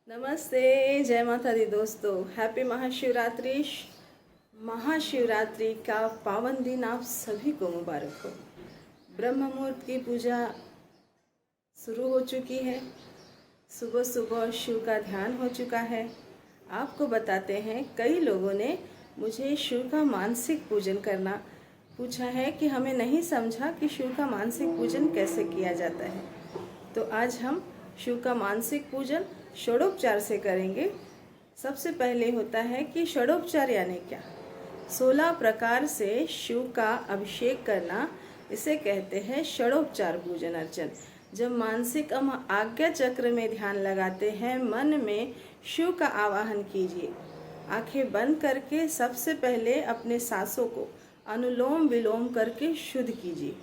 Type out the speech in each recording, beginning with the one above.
नमस्ते, जय माता दी दोस्तों। हैप्पी महाशिवरात्रि। महाशिवरात्रि का पावन दिन आप सभी को मुबारक हो। ब्रह्म मुहूर्त की पूजा शुरू हो चुकी है। सुबह सुबह शिव का ध्यान हो चुका है। आपको बताते हैं, कई लोगों ने मुझे शिव का मानसिक पूजन करना पूछा है कि हमें नहीं समझा कि शिव का मानसिक पूजन कैसे किया जाता है। तो आज हम शिव का मानसिक पूजन षोडोपचार से करेंगे। सबसे पहले होता है कि षोडोपचार यानी क्या। 16 प्रकार से शिव का अभिषेक करना, इसे कहते हैं षोडोपचार पूजन अर्चन। जब मानसिक हम आज्ञा चक्र में ध्यान लगाते हैं, मन में शिव का आवाहन कीजिए। आंखें बंद करके सबसे पहले अपने सांसों को अनुलोम विलोम करके शुद्ध कीजिए।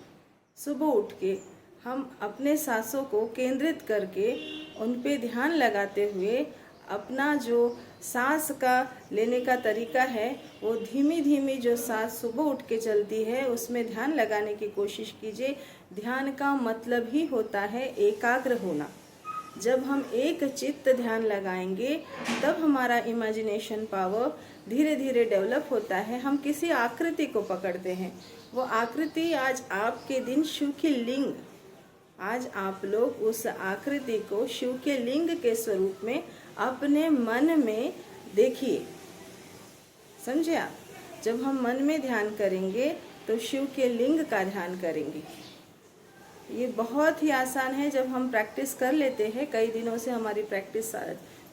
सुबह उठ के हम अपने सांसों को केंद्रित करके उन पे ध्यान लगाते हुए अपना जो सांस का लेने का तरीका है, वो धीमी धीमी जो सांस सुबह उठ के चलती है, उसमें ध्यान लगाने की कोशिश कीजिए। ध्यान का मतलब ही होता है एकाग्र होना। जब हम एक चित्त ध्यान लगाएंगे तब हमारा इमेजिनेशन पावर धीरे धीरे डेवलप होता है। हम किसी आकृति को पकड़ते हैं, वो आकृति आज आपके दिन शिव की लिंग, आज आप लोग उस आकृति को शिव के लिंग के स्वरूप में अपने मन में देखिए। समझे आप? जब हम मन में ध्यान करेंगे तो शिव के लिंग का ध्यान करेंगे। ये बहुत ही आसान है। जब हम प्रैक्टिस कर लेते हैं, कई दिनों से हमारी प्रैक्टिस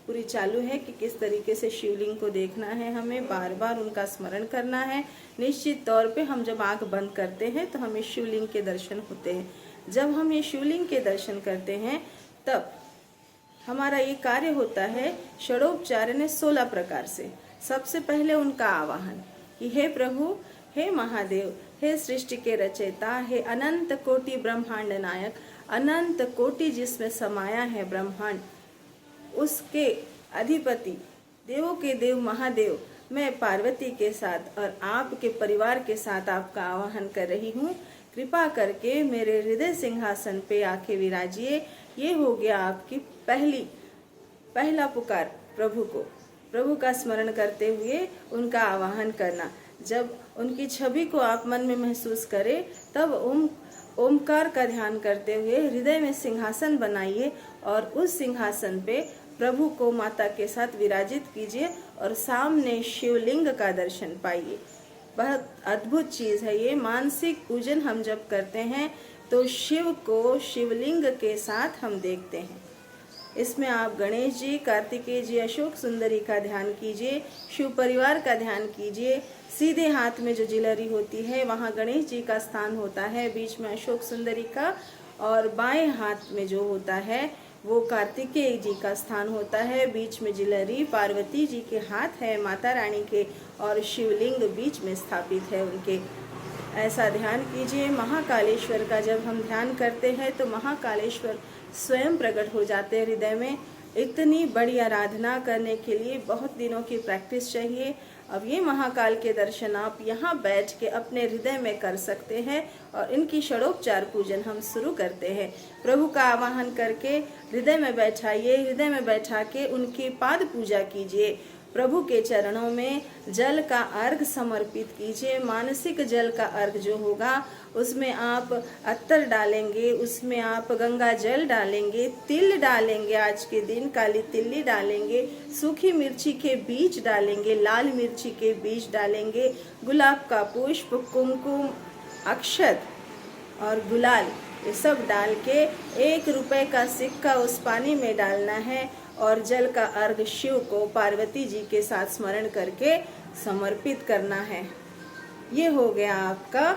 पूरी चालू है कि किस तरीके से शिवलिंग को देखना है, हमें बार बार उनका स्मरण करना है। निश्चित तौर पे हम जब आंख बंद करते हैं तो हमें शिवलिंग के दर्शन होते हैं। जब हम ये शिवलिंग के दर्शन करते हैं तब हमारा ये कार्य होता है षोडोपचार ने 16 प्रकार से। सबसे पहले उनका आवाहन कि हे प्रभु, हे महादेव, हे सृष्टि के रचयिता, हे अनंत कोटि ब्रह्मांड नायक, अनंत कोटि जिसमें समाया है ब्रह्मांड, उसके अधिपति, देवों के देव महादेव, मैं पार्वती के साथ और आपके परिवार के साथ आपका आवाहन कर रही हूँ। कृपा करके मेरे हृदय सिंहासन पे आके विराजिए। ये हो गया आपकी पहला पुकार प्रभु को। प्रभु का स्मरण करते हुए उनका आवाहन करना। जब उनकी छवि को आप मन में महसूस करें तब ओमकार का ध्यान करते हुए हृदय में सिंहासन बनाइए और उस सिंहासन पे प्रभु को माता के साथ विराजित कीजिए और सामने शिवलिंग का दर्शन पाइए। बहुत अद्भुत चीज है ये। मानसिक पूजन हम जब करते हैं तो शिव को शिवलिंग के साथ हम देखते हैं। इसमें आप गणेश जी, कार्तिकेय जी, अशोक सुंदरी का ध्यान कीजिए, शिव परिवार का ध्यान कीजिए। सीधे हाथ में जो जिलहरी होती है वहाँ गणेश जी का स्थान होता है, बीच में अशोक सुंदरी का, और बाएं हाथ में जो होता है वो कार्तिकेय जी का स्थान होता है। बीच में जिलहरी पार्वती जी के हाथ है, माता रानी के, और शिवलिंग बीच में स्थापित है उनके। ऐसा ध्यान कीजिए। महाकालेश्वर का जब हम ध्यान करते हैं तो महाकालेश्वर स्वयं प्रकट हो जाते हैं हृदय में। इतनी बड़ी आराधना करने के लिए बहुत दिनों की प्रैक्टिस चाहिए। अब ये महाकाल के दर्शन आप यहाँ बैठ के अपने हृदय में कर सकते हैं और इनकी षोडोपचार पूजन हम शुरू करते हैं। प्रभु का आवाहन करके हृदय में बैठाइए। हृदय में बैठा के उनकी पाद पूजा कीजिए। प्रभु के चरणों में जल का अर्घ समर्पित कीजिए। मानसिक जल का अर्घ जो होगा उसमें आप अत्तर डालेंगे, उसमें आप गंगा जल डालेंगे, तिल डालेंगे, आज के दिन काली तिल्ली डालेंगे, सूखी मिर्ची के बीज डालेंगे, लाल मिर्ची के बीज डालेंगे, गुलाब का पुष्प, कुमकुम, अक्षत और गुलाल, ये सब डाल के 1 रुपए का सिक्का उस पानी में डालना है और जल का अर्घ शिव को पार्वती जी के साथ स्मरण करके समर्पित करना है। ये हो गया आपका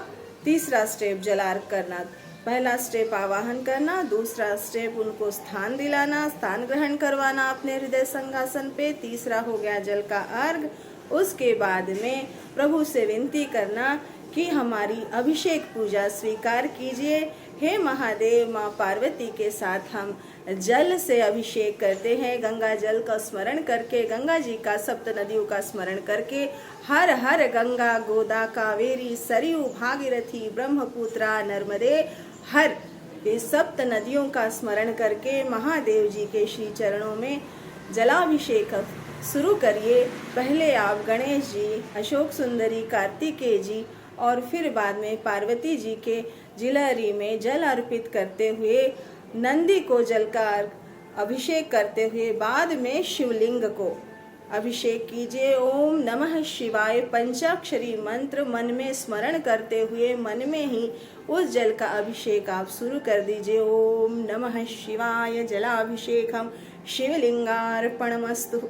तीसरा स्टेप, जलार्घ करना। पहला स्टेप आवाहन करना, दूसरा स्टेप उनको स्थान दिलाना, स्थान ग्रहण करवाना अपने हृदय सिंहासन पे, तीसरा हो गया जल का अर्घ। उसके बाद में प्रभु से विनती करना कि हमारी अभिषेक पूजा स्वीकार कीजिए। हे महादेव, माँ पार्वती के साथ हम जल से अभिषेक करते हैं। गंगा जल का स्मरण करके, गंगा जी का, सप्त नदियों का स्मरण करके, हर हर गंगा गोदा कावेरी सरयू भागीरथी ब्रह्मपुत्रा नर्मदे, हर ये सप्त नदियों का स्मरण करके महादेव जी के श्री चरणों में जलाभिषेक शुरू करिए। पहले आप गणेश जी, अशोक सुंदरी, कार्तिकेय जी और फिर बाद में पार्वती जी के जिलहरी में जल अर्पित करते हुए, नंदी को जल का अभिषेक करते हुए बाद में शिवलिंग को अभिषेक कीजिए। ओम नमः शिवाय पंचाक्षरी मंत्र मन में स्मरण करते हुए मन में ही उस जल का अभिषेक आप शुरू कर दीजिए। ओम नमः शिवाय जलाभिषेकम शिवलिंगार्पणमस्तु।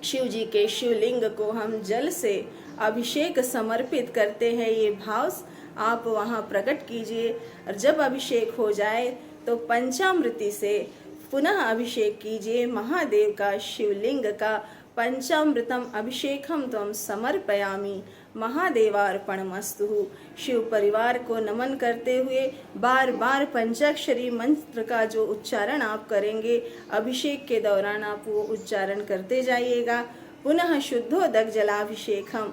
शिव जी के शिवलिंग को हम जल से अभिषेक समर्पित करते हैं, ये भाव आप वहाँ प्रकट कीजिए। और जब अभिषेक हो जाए तो पंचामृति से पुनः अभिषेक कीजिए। महादेव का शिवलिंग का पंचामृतम अभिषेकम त्वं समर्पयामि महादेवार्पणमस्तु। शिव परिवार को नमन करते हुए बार बार पंचाक्षरी मंत्र का जो उच्चारण आप करेंगे अभिषेक के दौरान आप वो उच्चारण करते जाइएगा। पुनः शुद्धोदक जलाभिषेकम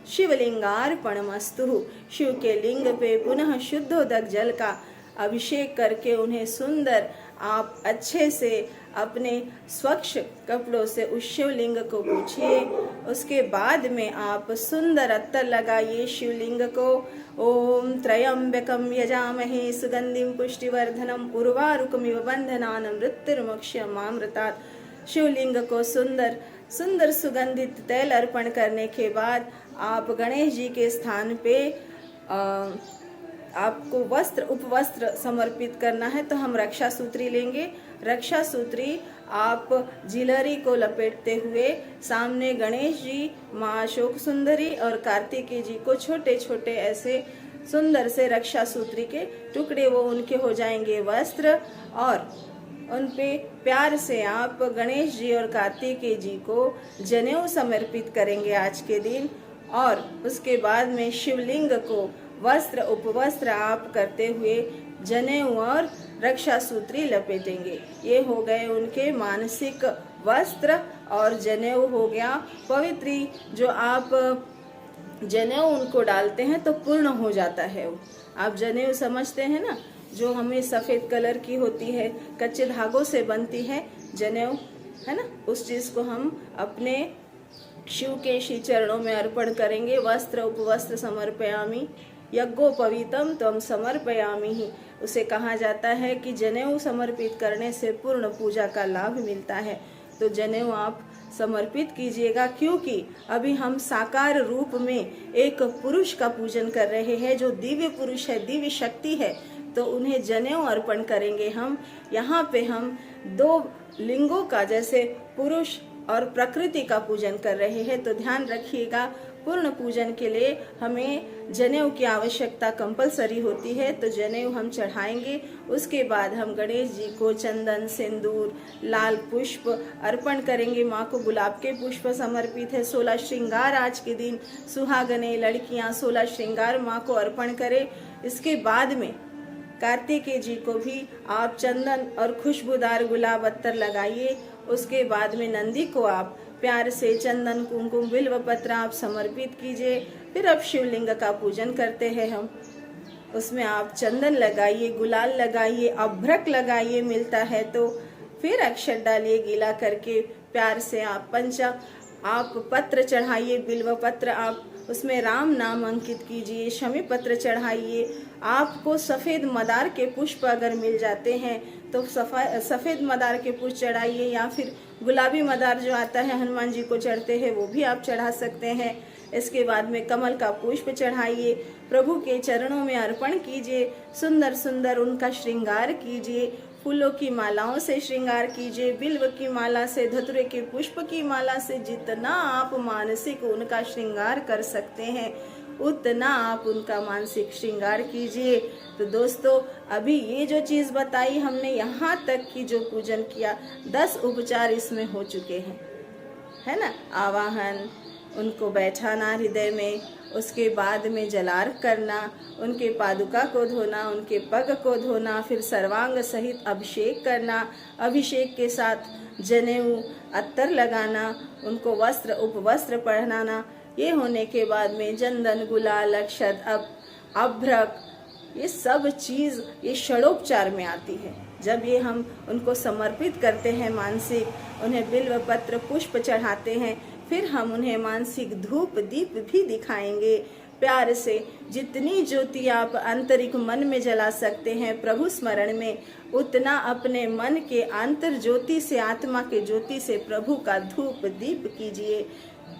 शिवलिंगार्पणमस्तु। शिव के लिंग पे पुनः शुद्धोदक जल का अभिषेक करके उन्हें सुंदर आप अच्छे से अपने स्वच्छ कपड़ों से उस शिवलिंग को पोंछिए। उसके बाद में आप सुंदर अत्तर लगाइए शिवलिंग को। ओम त्रयंबकम यजामहे सुगंधिम पुष्टिवर्धनम उर्वारुकमिव बंधनान मृत्युर्मुक्षयमामृतात्। शिवलिंग को सुंदर सुंदर सुगंधित तेल अर्पण करने के बाद आप गणेश जी के स्थान पे आपको वस्त्र उपवस्त्र समर्पित करना है, तो हम रक्षा सूत्री लेंगे। रक्षा सूत्री आप जिलहरी को लपेटते हुए सामने गणेश जी, माँ अशोक सुंदरी और कार्तिकेय जी को छोटे छोटे ऐसे सुंदर से रक्षा सूत्री के टुकड़े वो उनके हो जाएंगे वस्त्र, और उन पे प्यार से आप गणेश जी और कार्तिकेय जी को जनेऊ समर्पित करेंगे आज के दिन। और उसके बाद में शिवलिंग को वस्त्र उपवस्त्र आप करते हुए जनेऊ और रक्षा सूत्री लपेटेंगे। ये हो गए उनके मानसिक वस्त्र और जनेऊ हो गया पवित्री। जो आप जनेऊ उनको डालते हैं तो पूर्ण हो जाता है। आप जनेऊ समझते हैं ना, जो हमें सफ़ेद कलर की होती है, कच्चे धागों से बनती है जनेऊ, है ना, उस चीज़ को हम अपने शिव के श्री चरणों में अर्पण करेंगे। वस्त्र उपवस्त्र समर्पयामि यज्ञोपवीतम त्वं समर्पयामि ही उसे कहा जाता है कि जनेऊ समर्पित करने से पूर्ण पूजा का लाभ मिलता है। तो जनेऊ आप समर्पित कीजिएगा, क्योंकि अभी हम साकार रूप में एक पुरुष का पूजन कर रहे हैं जो दिव्य पुरुष है, दिव्य शक्ति है, तो उन्हें जनेऊ अर्पण करेंगे हम। यहाँ पे हम दो लिंगों का, जैसे पुरुष और प्रकृति का पूजन कर रहे हैं, तो ध्यान रखिएगा पूर्ण पूजन के लिए हमें जनेऊ की आवश्यकता कंपलसरी होती है। तो जनेऊ हम चढ़ाएंगे। उसके बाद हम गणेश जी को चंदन, सिंदूर, लाल पुष्प अर्पण करेंगे। माँ को गुलाब के पुष्प समर्पित है। 16 श्रृंगार आज के दिन सुहागने लड़कियाँ 16 श्रृंगार माँ को अर्पण करें। इसके बाद में कार्तिकेय जी को भी आप चंदन और खुशबूदार गुलाब अत्तर लगाइए। उसके बाद में नंदी को आप प्यार से चंदन, कुमकुम, बिल्व पत्र आप समर्पित कीजिए। फिर अब शिवलिंग का पूजन करते हैं हम। उसमें आप चंदन लगाइए, गुलाल लगाइए, अभ्रक लगाइए, मिलता है तो फिर अक्षत डालिए गीला करके। प्यार से आप पत्र चढ़ाइए, बिल्व पत्र आप उसमें राम नाम अंकित कीजिए। शमी पत्र चढ़ाइए। आपको सफ़ेद मदार के पुष्प अगर मिल जाते हैं तो सफ़ेद मदार के पुष्प चढ़ाइए, या फिर गुलाबी मदार जो आता है हनुमान जी को चढ़ते हैं वो भी आप चढ़ा सकते हैं। इसके बाद में कमल का पुष्प चढ़ाइए, प्रभु के चरणों में अर्पण कीजिए। सुंदर सुंदर उनका श्रृंगार कीजिए। फूलों की मालाओं से श्रृंगार कीजिए, बिल्व की माला से, धतूरे के पुष्प की माला से, जितना आप मानसिक उनका श्रृंगार कर सकते हैं उतना आप उनका मानसिक श्रृंगार कीजिए। तो दोस्तों, अभी ये जो चीज़ बताई हमने, यहाँ तक की जो पूजन किया, 10 उपचार इसमें हो चुके हैं, है ना। आवाहन, उनको बैठाना हृदय में, उसके बाद में जलार्घ करना, उनके पादुका को धोना, उनके पग को धोना, फिर सर्वांग सहित अभिषेक करना, अभिषेक के साथ जनेऊ अत्तर लगाना, उनको वस्त्र उपवस्त्र पहनाना। ये होने के बाद में चंदन, गुलाल, अक्षत, अभ्रक, ये सब चीज़ ये षडोपचार में आती है। जब ये हम उनको समर्पित करते हैं मानसिक, उन्हें बिल्व पत्र पुष्प चढ़ाते हैं, फिर हम उन्हें मानसिक धूप दीप भी दिखाएंगे। प्यार से जितनी ज्योति आप आंतरिक मन में जला सकते हैं प्रभु स्मरण में, उतना अपने मन के आंतर ज्योति से, आत्मा के ज्योति से प्रभु का धूप दीप कीजिए।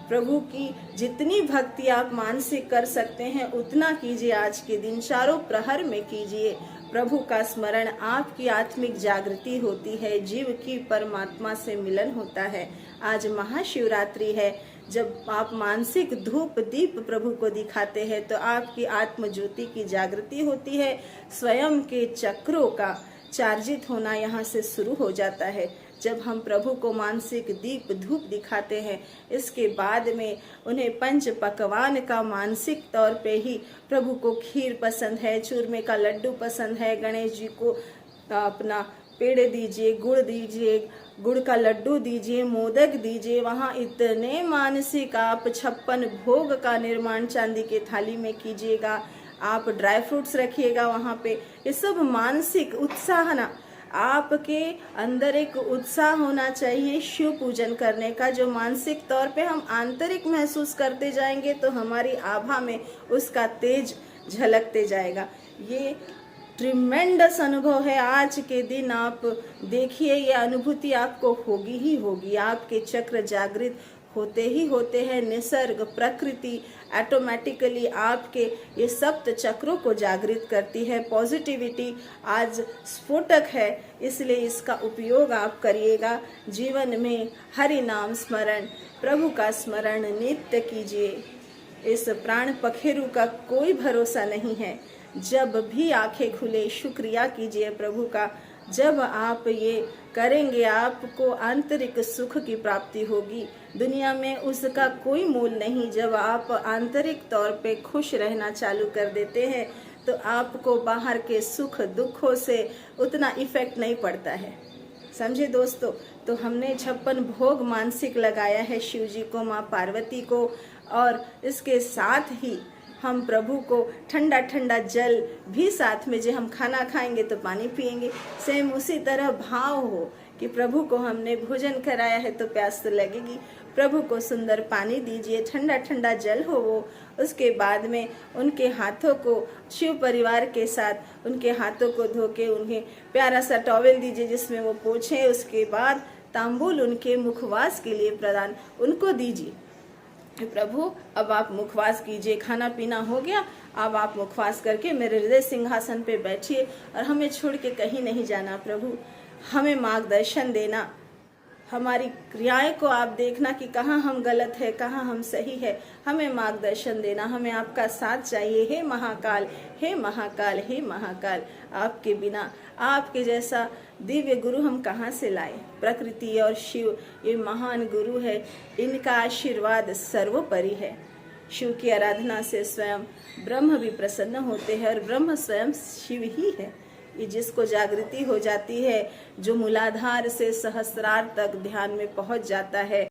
प्रभु की जितनी भक्ति आप मानसिक कर सकते हैं उतना कीजिए। आज के दिन चारों प्रहर में कीजिए। प्रभु का स्मरण आपकी आत्मिक जागृति होती है, जीव की परमात्मा से मिलन होता है। आज महाशिवरात्रि है। जब आप मानसिक धूप दीप प्रभु को दिखाते हैं तो आपकी आत्म ज्योति की जागृति होती है। स्वयं के चक्रों का चार्जित होना यहाँ से शुरू हो जाता है जब हम प्रभु को मानसिक दीप धूप दिखाते हैं। इसके बाद में उन्हें पंच पकवान का मानसिक तौर पे ही, प्रभु को खीर पसंद है, चूरमे का लड्डू पसंद है, गणेश जी को अपना पेड़ दीजिए, गुड़ दीजिए, गुड़ का लड्डू दीजिए, मोदक दीजिए। वहाँ इतने मानसिक आप 56 भोग का निर्माण चांदी के थाली में कीजिएगा। आप ड्राई फ्रूट्स रखिएगा वहाँ पे। ये सब मानसिक उत्साह ना, आपके अंदर एक उत्साह होना चाहिए शिव पूजन करने का, जो मानसिक तौर पे हम आंतरिक महसूस करते जाएंगे तो हमारी आभा में उसका तेज झलकते जाएगा। ये ट्रिमेंडस अनुभव है। आज के दिन आप देखिए, ये अनुभूति आपको होगी ही होगी। आपके चक्र जागृत होते ही होते हैं। निसर्ग प्रकृति ऑटोमेटिकली आपके ये सप्त चक्रों को जागृत करती है। पॉजिटिविटी आज स्फोटक है, इसलिए इसका उपयोग आप करिएगा। जीवन में हरि नाम स्मरण, प्रभु का स्मरण नित्य कीजिए। इस प्राण पखेरु का कोई भरोसा नहीं है। जब भी आंखें खुले शुक्रिया कीजिए प्रभु का। जब आप ये करेंगे आपको आंतरिक सुख की प्राप्ति होगी। दुनिया में उसका कोई मूल नहीं। जब आप आंतरिक तौर पे खुश रहना चालू कर देते हैं तो आपको बाहर के सुख दुखों से उतना इफेक्ट नहीं पड़ता है। समझे दोस्तों? तो हमने 56 भोग मानसिक लगाया है शिव जी को, माँ पार्वती को, और इसके साथ ही हम प्रभु को ठंडा ठंडा जल भी साथ में, जो हम खाना खाएंगे तो पानी पिएंगे, सेम उसी तरह भाव हो कि प्रभु को हमने भोजन कराया है तो प्यास तो लगेगी। प्रभु को सुंदर पानी दीजिए, ठंडा ठंडा जल हो वो। उसके बाद में उनके हाथों को शिव परिवार के साथ उनके हाथों को धो के उन्हें प्यारा सा टॉवेल दीजिए जिसमें वो पोंछे। उसके बाद तांबूल उनके मुखवास के लिए प्रदान उनको दीजिए। प्रभु अब आप मुखवास कीजिए, खाना पीना हो गया, अब आप मुखवास करके मेरे हृदय सिंहासन पे बैठिए और हमें छोड़ के कहीं नहीं जाना। प्रभु हमें मार्गदर्शन देना, हमारी क्रियाएं को आप देखना कि कहाँ हम गलत है, कहाँ हम सही है। हमें मार्गदर्शन देना, हमें आपका साथ चाहिए। हे महाकाल, हे महाकाल, हे महाकाल, आपके बिना, आपके जैसा दिव्य गुरु हम कहाँ से लाए। प्रकृति और शिव ये महान गुरु है, इनका आशीर्वाद सर्वोपरि है। शिव की आराधना से स्वयं ब्रह्म भी प्रसन्न होते हैं और ब्रह्म स्वयं शिव ही है। ये जिसको जागृति हो जाती है, जो मूलाधार से सहस्रार तक ध्यान में पहुंच जाता है,